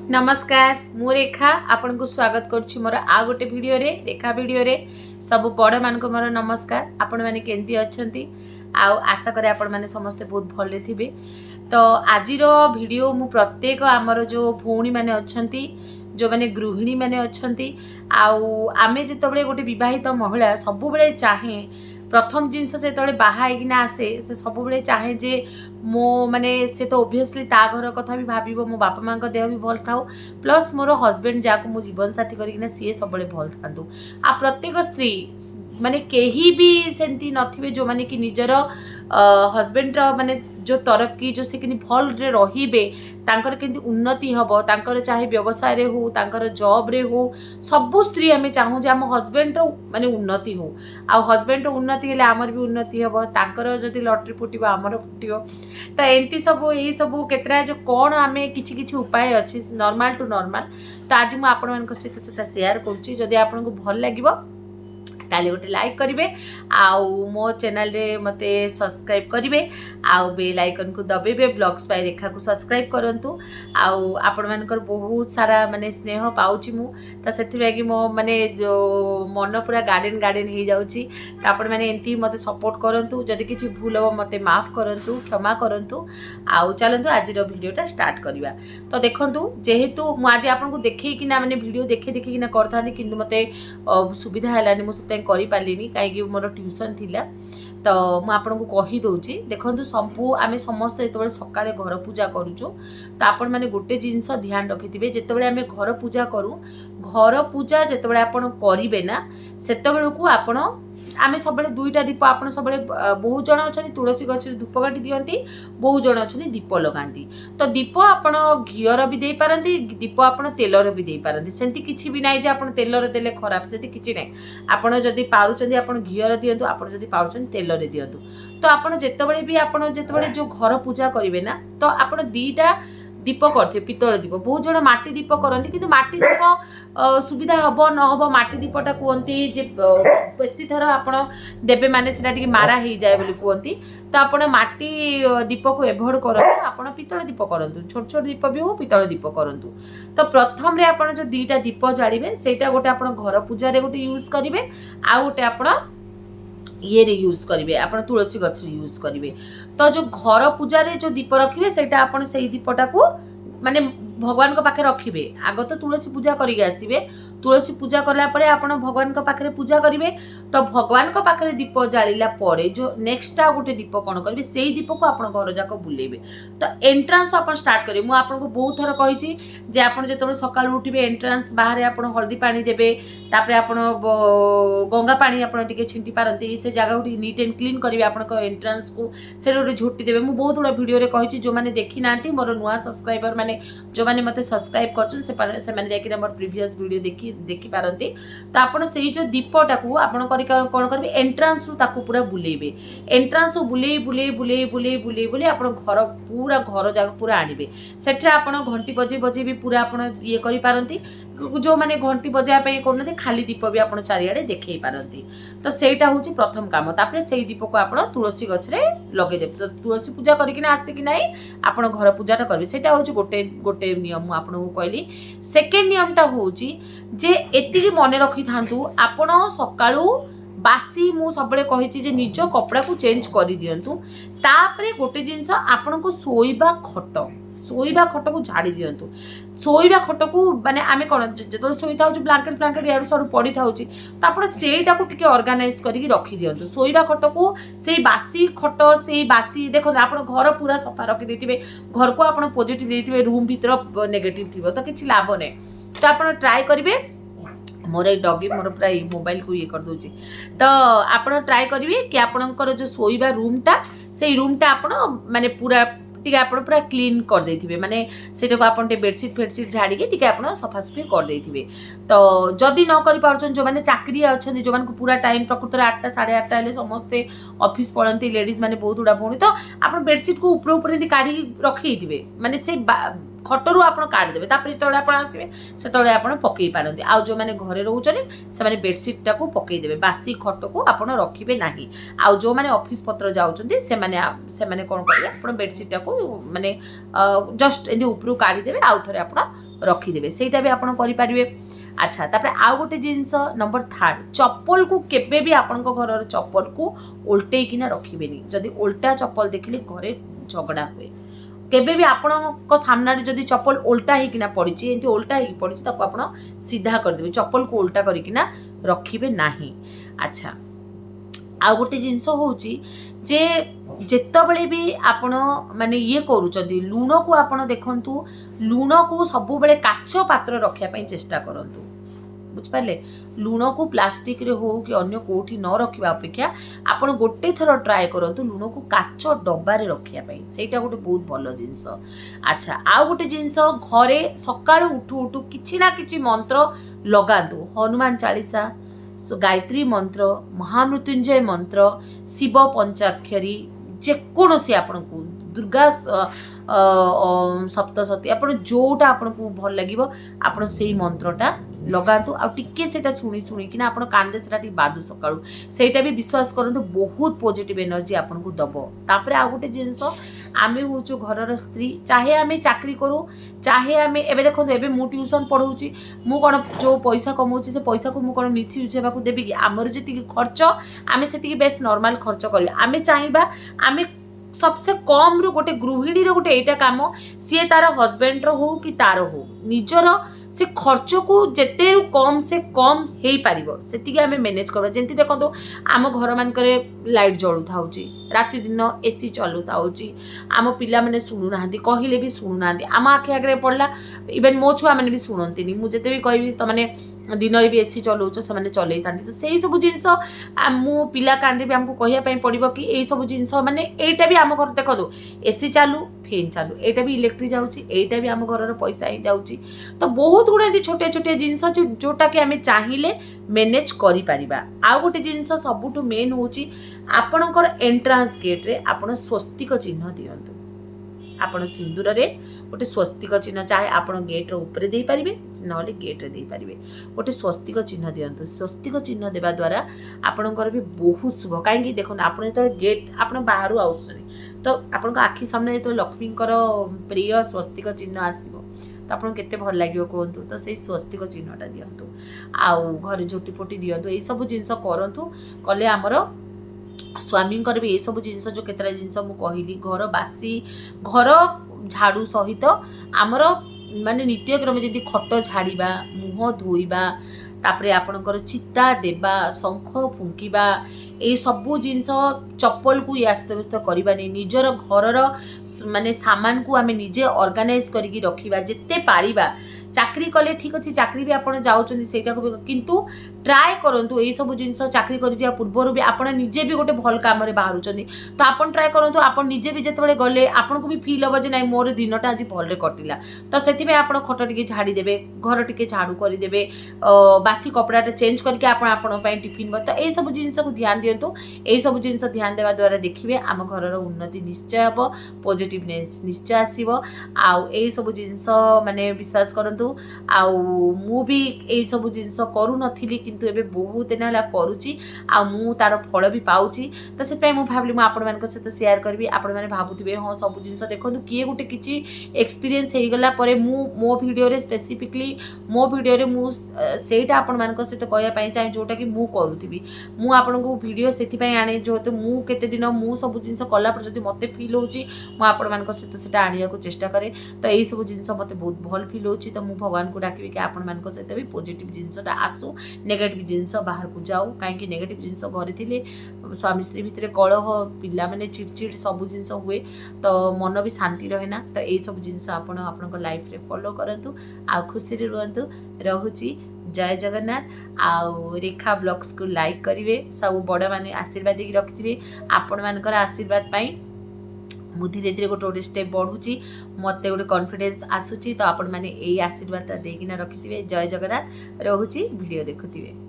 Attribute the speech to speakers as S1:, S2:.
S1: नमस्कार मु रेखा आपन को स्वागत करछि मोर आ गोटे वीडियो रे रेखा वीडियो रे सब बड़ मान को मोर नमस्कार। आपण माने केंती अछंती आ आशा करे आपण माने समस्त बहुत भले थिबे। तो आजिर वीडियो मु प्रत्येक आमर जो भौणी माने अछंती जो माने गृहिणी माने अछंती आमे जेतबेले गोटे विवाहित महिला सब बेले चाहे प्रथम जिनस से तले बाहा होना आसे से सब बेले चाहे जे मो माने से तो ओबियसली ता घर कथा भी भाबिबो मो बापा मां देह भी भल थाउ प्लस मोर हस्बैंड जाको मो जीवन साथी करिकिना सी सब बेले भल थांतु। आ प्रत्येक स्त्री माने केही भी सेंती नथिबे जो माने कि निजर हस्बैंड माने जो तरक्की जो से किनी भल रे रहिबे तांकर केंती उन्नति हबो तांकर चाहे व्यवसाय रे हो तांकर जॉब रे हो सब स्त्री आमे चाहू जे हम हस्बैंड रो माने उन्नति हो आ हस्बैंड रो उन्नति हेले हमर भी उन्नति हबो तांकर जदी लॉटरी फुटिबो हमर फुटिबो। तो एंती सब यही सब केतरा जो कौन आमे किछि किछि उपाय अछि नॉर्मल टू नॉर्मल। तो आज मु आपण मानक सहित सेटा शेयर करूची जदी आपण को भल लागिबो ताले गोटे लाइक करिवे आउ मो चैनल रे मते सब्सक्राइब करिवे आउ बेल आइकन को दबेबे ब्लॉग्स बाय रेखा को सब्सक्राइब करंतु आउ आपण मानकर बहुत सारा माने स्नेह पाउची मु त सेथि लागी मो माने जो मन पूरा गार्डन गार्डन हे जाउची। त आपण माने एंती मते सपोर्ट करंतु जदी किछि भूल हो मते माफ करंतु क्षमा करंतु आउ चलंतु आज रो वीडियोटा स्टार्ट करिवा। तो देखंतु जेहेतु मु आज आपण को देखै कि ना माने वीडियो देखै देखै कि ना करथानी किंतु मते सुविधा हलानी मु करि पालिनी काई मोर ट्यूशन थिला। तो मु आपन को कहि दउची देखंतु संपू आमे समस्त जेतबेले सकाळे घर पूजा करूचु तो आपण माने गोटे जिंस ध्यान रखिथिबे जेतबेले आमे घर पूजा करू घर पूजा जेतबेले आपण करिवे ना सेतबेले को आपण आमे सबले दुईटा दीप आपण सबले बहुत जण अछनी तुलसी गछ रे धूप काटी दियंती बहुत जण अछनी दीप लगांती। तो दीप आपण घियर भी दे पारंती दीप आपण तेलर भी दे पारंती सेंती किछि भी नाही जे आपण तेलर देले खराब सेती किछि नाही। आपण जदी पारुचंदी आपण घियर दियंतु आपण जदी पारुचंदी तेलर रे दियंतु। तो आपण जेतबेले भी आपण जेतबेले जो घर पूजा करिवे ना तो आपण दीटा दीप करथे पितल दीप बहुत जण माटी दीप करंती किंतु माटी दीप सुविधा हबो न हबो माटी दीपटा कहंती जे बेसी थर आपण देबे माने सेटा टिके मारा हे जाय बोली कहंती। तो आपण माटी दीप को एभॉइड करंतु आपण पितल दीप करंतु छोट छोट दीप भी हो पितल दीप करंतु। तो प्रथम रे आपण जो दीटा दीप जालिबे सेटा गोटे आपण घर पूजा रे गोटे यूज करिवे आ गोटे आपण ये रे यूज करिवे आपण तुलसी गछ रे यूज करिवे। तो जो घर पूजा रे जो दीप रखिवे सेटा आपण सेही दीपटा को माने भगवान को पाखे रखिवे आगो तो तुलसी पूजा करिके आसीबे तुलसी पूजा करला परे आपण भगवान को पाखे पूजा करिवे। तो भगवान को पाखे दीप जालिला परे जो नेक्स्ट आ गोटे दीप कोन करिवे सेही दीप को आपण घर जाको बुलेबे। तो एंट्रेंस आपण स्टार्ट करिवे मु आपण को बहुत थर कहिची जे आपण जेतबे सकाळ उठिबे एंट्रेंस बाहर आपण हल्दी पानी देबे तापरे आपण गंगा पानी आपण टिके छिंटी पारंती से जगह उठी नीट एंड क्लीन करिवे आपण को एंट्रेंस को से रोटे झोटी देबे। मु बहुत बड़ा वीडियो रे कहिची जो माने देखि नांती मोर नुवा सब्सक्राइबर माने जो माने मते सब्सक्राइब करछन से माने जाय कि हमर प्रीवियस वीडियो देखि पारंती। तो आपण सेही जो दीपटा को आपण करि कोन करबे एंट्रेंस रु ताकू पूरा बुलेबे एंट्रेंस बुले बुले बुले बुले बुले बुले आपण घर पूरा घर जाग पूरा आनिबे सेठे आपण घंटी बजे बजे भी पूरा आपण ये करि पारंती जो माने घंटी बजाय पे करनते खाली दीप भी आपण चारियाडे देखै पारंती। तो सेटा होची प्रथम काम तापरे सेही दीप को आपण तुलसी गछ रे लगे देबे। तो तुलसी पूजा करिकिना आसे कि नाही आपण घर पूजाटा करबे सेटा होची गोटे गोटे नियम आपण को कहली। सेकंड नियमटा होची जे एतिकी मने रखि थांतु आपण सकाळू बासी मु सबले कहिची जे निज कपड़ा को चेंज करि दियंतु तापरे गोटे जिंस आपण को सोईबा खट को झाड़ी दियंतु सोईबा खट को माने आमे कोन जेतो सोई थाउ ब्लैंकेट ब्लैंकेट यार सब पड़ी थाउची तो आपण सेटा को टिके ऑर्गेनाइज करिकि रखि दियंतु सोईबा खट को सेई बासी खट सेई बासी देखो आपण घर पूरा सफा रखि देथिबे घर को आपण पॉजिटिव देथिबे रूम भीतर नेगेटिव थिबो तो किछि लाभ नै। तो आपण ट्राई करिवे मोर ए डॉगी मोर पूरा मोबाइल को ये कर दोची। तो आपण ट्राई करिवे कि आपनकर जो सोईबा रूमटा सेई रूमटा आपण माने पूरा टिके आपण पूरा क्लीन कर देथिबे माने सेटा को आपण टे बेडशीट फेडशीट झाड़ी के टिके आपण सफासफी कर देथिबे। तो जदी न करि पाउछन जो माने चाकरी अछन जो माने को पूरा टाइम प्रकृतर 8टा 8:30 हेले समस्ते ऑफिस पळंती लेडीज माने बहुत उडा भोणी तो आपण बेडशीट को ऊपर ऊपर काढी रखि दिबे माने से खटरू आपण काढ देबे तापर जेतबेले आपण आसीबे सेतबेले आपण पकई पारंती आ जो माने घरे रहउचने से माने बेडशीट टा को पकई देबे बासी खट को आपण रखिबे नाही। आ जो माने ऑफिस पत्र जाउचंती से माने कोन करबे आपण बेडशीट टा को माने जस्ट एंदी ऊपर काढी देबे आ थरे आपण रखिदेवे सेटा भी आपण करि परिबे। अच्छा तापर आउ गोटे जिनस नंबर 3 चप्पल को केबे भी आपण घर चप्पल को उल्टे किना रखिबेनी। जदि उल्टा चप्पल देखिले घरे झगड़ा हुए। केबे भी आपण सामने जदि चप्पल उल्टा ही किना पड़ी एंती उल्टा ही पड़ी ताको आपण सीधा कर देबे चप्पल को उल्टा करिकिना रखिबे नाही। अच्छा आउ गोटे जिनस होउची जे जेतबेले भी आपण माने ये करूचंदी लूण को आपण देखंतु लूण को सब बेले काच पात्र रखिया पई चेष्टा करंतु बुझ पाले। लूण को प्लास्टिक रे हो कि अन्य कोठी न रखिबा अपेक्षा आपण गोटे थर ट्राई करंतु लूण को काच डब्बा रे रखिया पई सेटा गोटे बहुत भलो जिंस। अच्छा आउ गोटे जिंस घरे सकाळ उठू उठू किछि ना किछि मंत्र लगादु हनुमान चालीसा गायत्री मंत्र महामृत्युंजय मंत्र शिव पंचाक्षरी जेकोसी आपण को दुर्गा सप्तशती आपण जोटा आपण को भल लागिवो आपण सेही मंत्रटा लगातु आ टिके सेटा सुनी सुनी किना आपण कांदे सेटा टी बादु सकाळू सेटा भी विश्वास करंतु बहुत पॉजिटिव एनर्जी आपण को दबो। तापर आ गोटे जिंस आमे होचु घरर स्त्री चाहे आमे चाकरी करू चाहे आमे एबे देखो एबे मु ट्यूशन पढौची मु कोन जो पैसा कमाउची से पैसा को मु कोन मिस यूज हेबा को देबी कि हमर जेति खर्च आमे सेति बेस नॉर्मल खर्च करी आमे चाहिबा आमे सबसे कम रु गोटे गृहिणी रो गोटे एटा काम सी तार हस्बैंड रो हो कि तार हो निजर से खर्च को जेते कम से कम हे पारिबो सेतिके आमे मैनेज करबा। जेंति देखंतो आम घर मानकरे लाइट जळु थाउची राति दिन एसी चलु थाउची आम पिला माने सुनु नाहंती कहिले भी सुनु नाहंती आम आखि आगरे पड़ला इवन मो छुआ माने भी सुनंतीनी मु जेते भी कहबी त माने दिन भी एसी चलाउछ से चलई था तो से सब जिनस मु पिला कांडे भी आमको कहिया पड़ो कि यही सब जिनस माने एटा भी आम घर देखो एसी चालू फैन चालू एटा भी इलेक्ट्रिक जाउची एटा भी आम घर पैसा ही जाउची। तो बहुत गुड़े छोटे छोटे जिनस जोटा कि आम चाहिए मैनेज करि परिबा। आ गोटे जिनस सबुठु मेन होची आपणकर एंट्रांस गेट रे आपण स्वस्तिक चिन्ह दियंतु आपण सिंदूर रे गोटे स्वस्तिक चिन्ह चाहे आपण गेट रो ऊपर दे पारिबे नले गेट रे दे पारिबे गोटे स्वस्तिक चिन्ह दियंतु। स्वस्तिक चिन्ह देबा द्वारा आपणकर भी बहुत शुभ काहेकि देखो आपण तो गेट आपण बाहरु आउसनी तो आपण आखि सामने तो लक्ष्मीकर प्रिय स्वस्तिक चिन्ह आसीबो तो आपन केते भल लागियो कोंतु तो सेही स्वस्तिक चिन्हटा दियंतु आउ घर झोटी फोटी दियंतु ए सब जिंस करंतु कले हमर स्वामी भी ये सब जिनस जो केतरा जिनस मु कहली घर बासी घर झाड़ू सहित आमर माने नित्यक्रम जदि खट झाड़ीबा मुह धोइबा तापरे आपणकर चिता देबा शंख फुंकिबा ए सबू जिनस चप्पल को आस्त व्यस्त करवानी निजर घरर माने सामान को आमे निजे ऑर्गेनाइज करके रखिबा जेते पारिबा। चाकरी कले ठीक अच्छे चाकरी भी आपड़ जाऊँच से किंतु ट्राए करूँ ये सब जिन चाकरी कर पूर्वर भी आप निजे भी गोटे भल कम बाहर तो आपन ट्राए करूँ आप निजे भी जिते गले आपन को भी फिल हम जे ना मोर दिनटा आज भल कटिला तो से आप खट टे झाड़ीदे घर टे झाड़ू करदे बासी कपड़ा चेंज करके आपई टिफिन तो ये सब जिन को ध्यान दिंतु यही सब जिन ध्यान देवा द्वारा देखिए आम घर उन्नति निश्चय हम पॉजिटिवनेस निश्चय आसो आई सब जिन माने विश्वास करंतु आउ मु भी यही सब जिनस करू नथिली किंतु एबे बहुत दिन होला करूची आ मु तार फल भी पाउची तो से पे मु भाबली मु आपण मान सहित शेयर करबी आपण माने भाबुथिबे हां सब जिनस देखंतु किए गुटे किछि एक्सपीरियंस हे गला परे मु मो वीडियो रे स्पेसिफिकली मो वीडियो रे मु सेटा आपण मान सहित कहया पई चाहे जोटा कि मु करूथिबी मु आपण को वीडियो सेति पई आने जो मु केते दिन मु सब जिनस कला पर जदि मते फील होची मु आपण मान सहित सेटा आनिया को चेष्टा करे तो एई सब जिनस मते बहुत भल फील होची तो भगवान को डाकिबी कि आपण मान सहित भी पॉजिटिव जिनसटा आसु नेगेटिव जिनस बाहर को जाऊ कहीं नेगेटिव जिनस घरे थिले स्वामी स्त्री भितर कलह पिला माने चिड़चिड़ सब जिनस हुए तो मन भी शांति रहे ना तो यही सब जिनस आपण आपन लाइफ रे फॉलो करंतु आ खुशी रे रुहंतु रहुची। जय जगन्नाथ आउ रेखा ब्लॉग्स को लाइक करिवे सब बड़ माने आशीर्वाद देकी रखिथिबे आपण मानकर आशीर्वाद पाई मु धीरे धीरे गोटे गोटे स्टेप बढ़ुची मत गोटे कॉन्फिडेंस आसूची तो आपण माने एई आशीर्वाद देकिना रखिथिबे। जय जगन्नाथ रहुची वीडियो देखुथिबे।